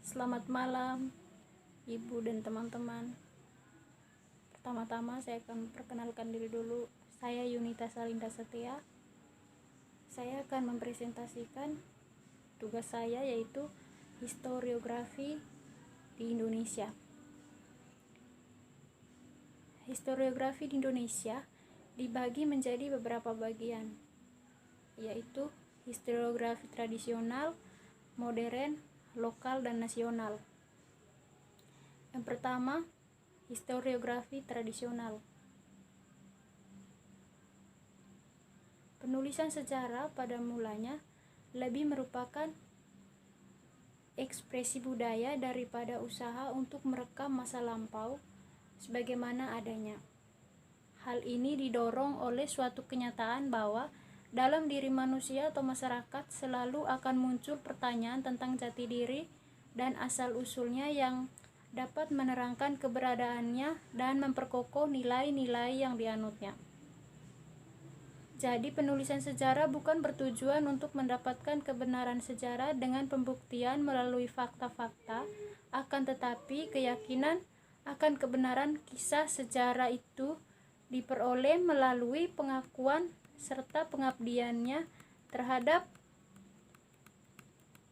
Selamat malam, Ibu dan teman-teman. Pertama-tama saya akan perkenalkan diri dulu. Saya Yunita Salinda Setia. Saya akan mempresentasikan tugas saya, yaitu historiografi di Indonesia. Historiografi di Indonesia dibagi menjadi beberapa bagian, yaitu historiografi tradisional, modern, lokal, dan nasional. Yang pertama, historiografi tradisional. Penulisan sejarah pada mulanya lebih merupakan ekspresi budaya daripada usaha untuk merekam masa lampau sebagaimana adanya. Hal ini didorong oleh suatu kenyataan bahwa dalam diri manusia atau masyarakat selalu akan muncul pertanyaan tentang jati diri dan asal-usulnya yang dapat menerangkan keberadaannya dan memperkokoh nilai-nilai yang dianutnya. Jadi penulisan sejarah bukan bertujuan untuk mendapatkan kebenaran sejarah dengan pembuktian melalui fakta-fakta, akan tetapi keyakinan akan kebenaran kisah sejarah itu diperoleh melalui pengakuan serta pengabdiannya terhadap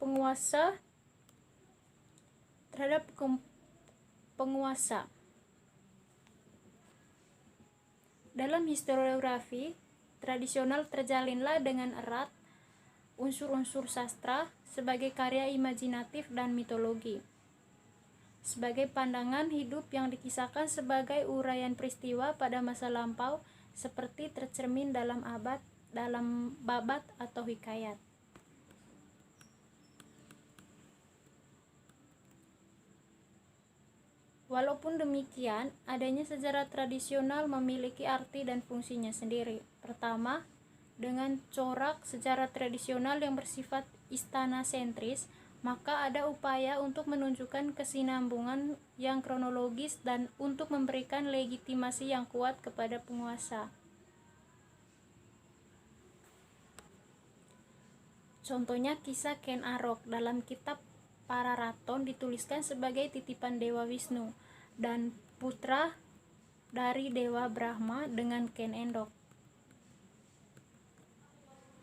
penguasa. Dalam historiografi tradisional terjalinlah dengan erat unsur-unsur sastra sebagai karya imajinatif dan mitologi, sebagai pandangan hidup yang dikisahkan sebagai uraian peristiwa pada masa lampau seperti tercermin dalam babat atau hikayat. Walaupun demikian, adanya sejarah tradisional memiliki arti dan fungsinya sendiri. Pertama, dengan corak sejarah tradisional yang bersifat istana sentris, maka ada upaya untuk menunjukkan kesinambungan yang kronologis dan untuk memberikan legitimasi yang kuat kepada penguasa. Contohnya kisah Ken Arok dalam kitab Pararaton dituliskan sebagai titipan Dewa Wisnu dan putra dari Dewa Brahma dengan Ken Endok.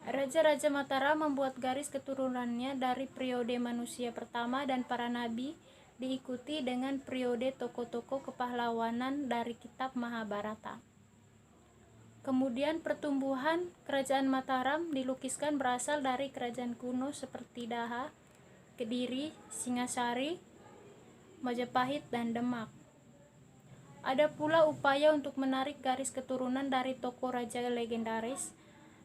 Raja-raja Mataram membuat garis keturunannya dari periode manusia pertama dan para nabi, diikuti dengan periode tokoh-tokoh kepahlawanan dari kitab Mahabharata. Kemudian pertumbuhan kerajaan Mataram dilukiskan berasal dari kerajaan kuno seperti Daha, Kediri, Singasari, Majapahit, dan Demak. Ada pula upaya untuk menarik garis keturunan dari tokoh raja legendaris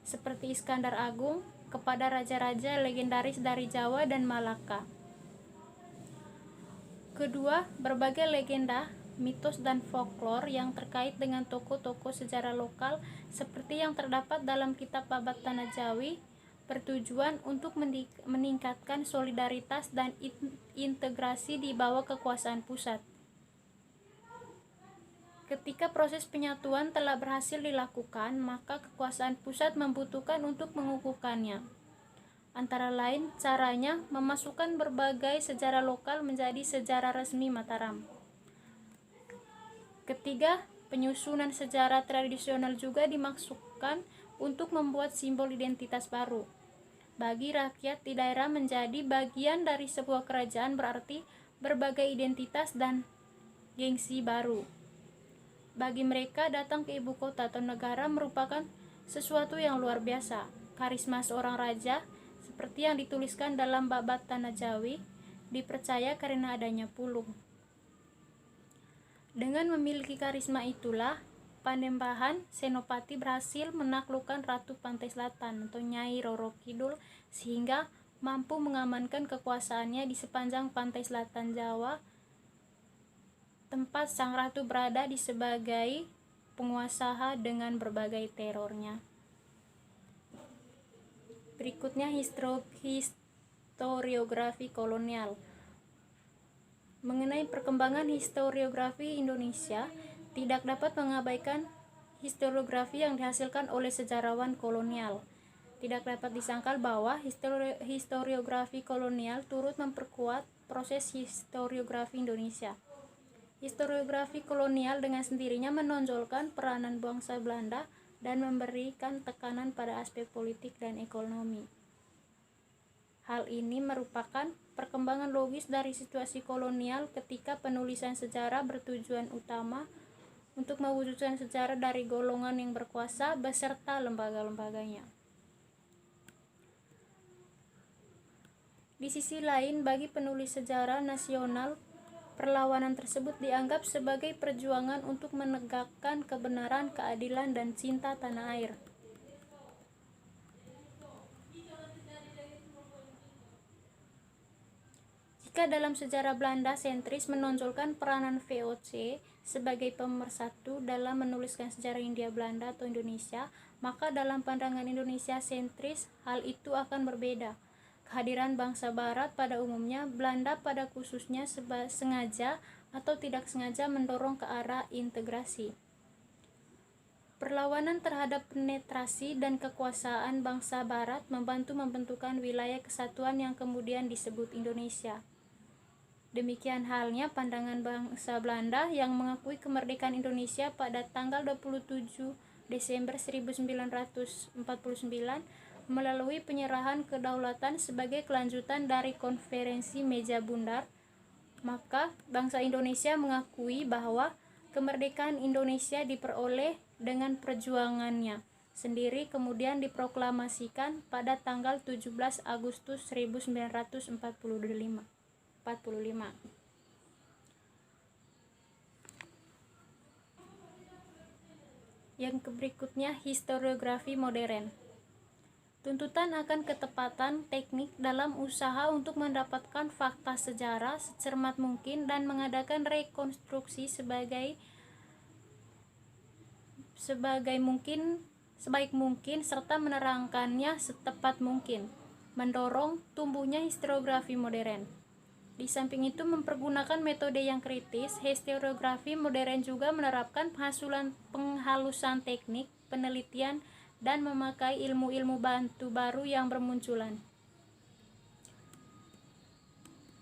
seperti Iskandar Agung kepada raja-raja legendaris dari Jawa dan Malaka. Kedua, berbagai legenda, mitos, dan folklore yang terkait dengan tokoh-tokoh sejarah lokal seperti yang terdapat dalam kitab Babat Tanah Jawi bertujuan untuk meningkatkan solidaritas dan integrasi di bawah kekuasaan pusat. Ketika proses penyatuan telah berhasil dilakukan, maka kekuasaan pusat membutuhkan untuk mengukuhkannya. Antara lain, caranya memasukkan berbagai sejarah lokal menjadi sejarah resmi Mataram. Ketiga, penyusunan sejarah tradisional juga dimaksudkan untuk membuat simbol identitas baru. Bagi rakyat di daerah menjadi bagian dari sebuah kerajaan berarti berbagai identitas dan gengsi baru. Bagi mereka, datang ke ibu kota atau negara merupakan sesuatu yang luar biasa. Karisma seorang raja, seperti yang dituliskan dalam Babat Tanah Jawi, dipercaya karena adanya pulung. Dengan memiliki karisma itulah, Panembahan Senopati berhasil menaklukkan Ratu Pantai Selatan atau Nyai Roro Kidul sehingga mampu mengamankan kekuasaannya di sepanjang pantai selatan Jawa, tempat sang ratu berada di sebagai penguasa dengan berbagai terornya. Berikutnya historiografi kolonial. Mengenai perkembangan historiografi Indonesia, tidak dapat mengabaikan historiografi yang dihasilkan oleh sejarawan kolonial. Tidak dapat disangkal bahwa historiografi kolonial turut memperkuat proses historiografi Indonesia. Historiografi kolonial dengan sendirinya menonjolkan peranan bangsa Belanda dan memberikan tekanan pada aspek politik dan ekonomi. Hal ini merupakan perkembangan logis dari situasi kolonial ketika penulisan sejarah bertujuan utama untuk mewujudkan sejarah dari golongan yang berkuasa beserta lembaga-lembaganya. Di sisi lain, bagi penulis sejarah nasional, perlawanan tersebut dianggap sebagai perjuangan untuk menegakkan kebenaran, keadilan, dan cinta tanah air. Jika dalam sejarah Belanda sentris menonjolkan peranan VOC sebagai pemersatu dalam menuliskan sejarah Hindia Belanda atau Indonesia, maka dalam pandangan Indonesia sentris hal itu akan berbeda. Kehadiran bangsa barat pada umumnya, Belanda pada khususnya sengaja atau tidak sengaja mendorong ke arah integrasi. Perlawanan terhadap penetrasi dan kekuasaan bangsa barat membantu membentukkan wilayah kesatuan yang kemudian disebut Indonesia. Demikian halnya pandangan bangsa Belanda yang mengakui kemerdekaan Indonesia pada tanggal 27 Desember 1949 melalui penyerahan kedaulatan sebagai kelanjutan dari konferensi meja bundar. Maka bangsa Indonesia mengakui bahwa kemerdekaan Indonesia diperoleh dengan perjuangannya sendiri, kemudian diproklamasikan pada tanggal 17 Agustus 1945. Yang berikutnya, historiografi modern. Tuntutan akan ketepatan teknik dalam usaha untuk mendapatkan fakta sejarah secermat mungkin dan mengadakan rekonstruksi sebaik mungkin serta menerangkannya setepat mungkin, mendorong tumbuhnya historiografi modern. Di samping itu mempergunakan metode yang kritis, historiografi modern juga menerapkan penghalusan teknik, penelitian, dan memakai ilmu-ilmu bantu baru yang bermunculan.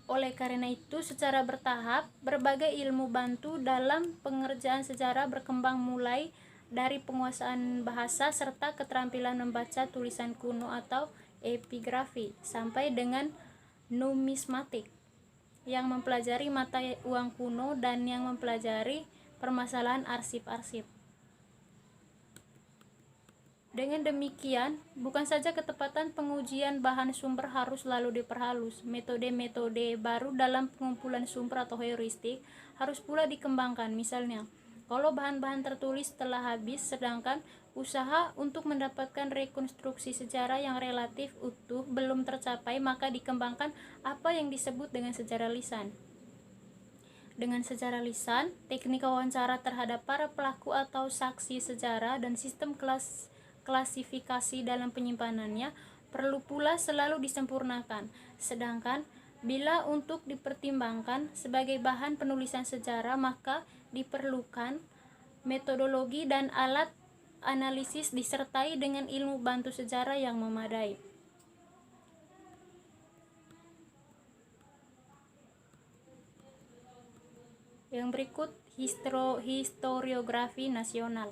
Oleh karena itu, secara bertahap, berbagai ilmu bantu dalam pengerjaan sejarah berkembang mulai dari penguasaan bahasa serta keterampilan membaca tulisan kuno atau epigrafi, sampai dengan numismatik yang mempelajari mata uang kuno dan yang mempelajari permasalahan arsip-arsip. Dengan demikian, bukan saja ketepatan pengujian bahan sumber harus lalu diperhalus, metode-metode baru dalam pengumpulan sumber atau heuristik harus pula dikembangkan. Misalnya, kalau bahan-bahan tertulis telah habis, sedangkan usaha untuk mendapatkan rekonstruksi sejarah yang relatif utuh belum tercapai, maka dikembangkan apa yang disebut dengan sejarah lisan. Dengan sejarah lisan, teknik wawancara terhadap para pelaku atau saksi sejarah dan sistem klasifikasi dalam penyimpanannya perlu pula selalu disempurnakan. Sedangkan bila untuk dipertimbangkan sebagai bahan penulisan sejarah, maka diperlukan metodologi dan alat analisis disertai dengan ilmu bantu sejarah yang memadai. Yang berikut, historiografi nasional.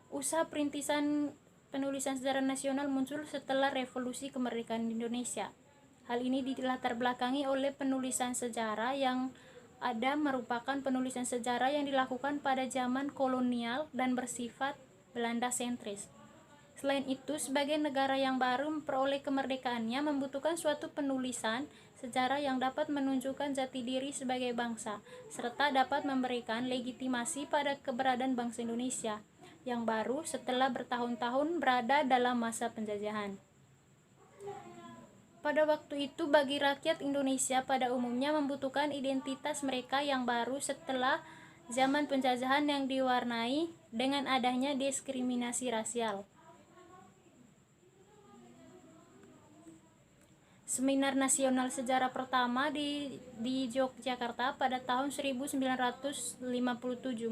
Usaha perintisan penulisan sejarah nasional muncul setelah revolusi kemerdekaan Indonesia. Hal ini dilatar belakangi oleh penulisan sejarah yang ada merupakan penulisan sejarah yang dilakukan pada zaman kolonial dan bersifat Belanda sentris. Selain itu, sebagai negara yang baru memperoleh kemerdekaannya membutuhkan suatu penulisan sejarah yang dapat menunjukkan jati diri sebagai bangsa, serta dapat memberikan legitimasi pada keberadaan bangsa Indonesia yang baru setelah bertahun-tahun berada dalam masa penjajahan. Pada waktu itu, bagi rakyat Indonesia pada umumnya membutuhkan identitas mereka yang baru setelah zaman penjajahan yang diwarnai dengan adanya diskriminasi rasial. Seminar Nasional Sejarah pertama di Yogyakarta pada tahun 1957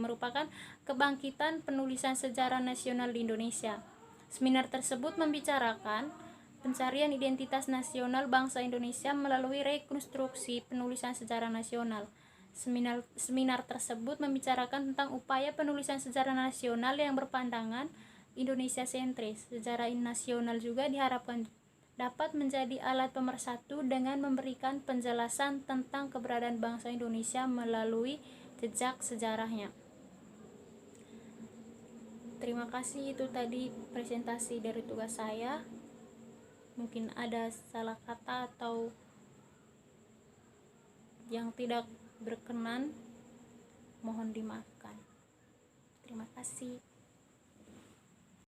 merupakan kebangkitan penulisan sejarah nasional di Indonesia. Seminar tersebut membicarakan pencarian identitas nasional bangsa Indonesia melalui rekonstruksi penulisan sejarah nasional. Seminar tersebut membicarakan tentang upaya penulisan sejarah nasional yang berpandangan Indonesia sentris. Sejarah nasional juga diharapkan dapat menjadi alat pemersatu dengan memberikan penjelasan tentang keberadaan bangsa Indonesia melalui jejak sejarahnya. Terima kasih, itu tadi presentasi dari tugas saya. Mungkin ada salah kata atau yang tidak berkenan, mohon dimaafkan. Terima kasih.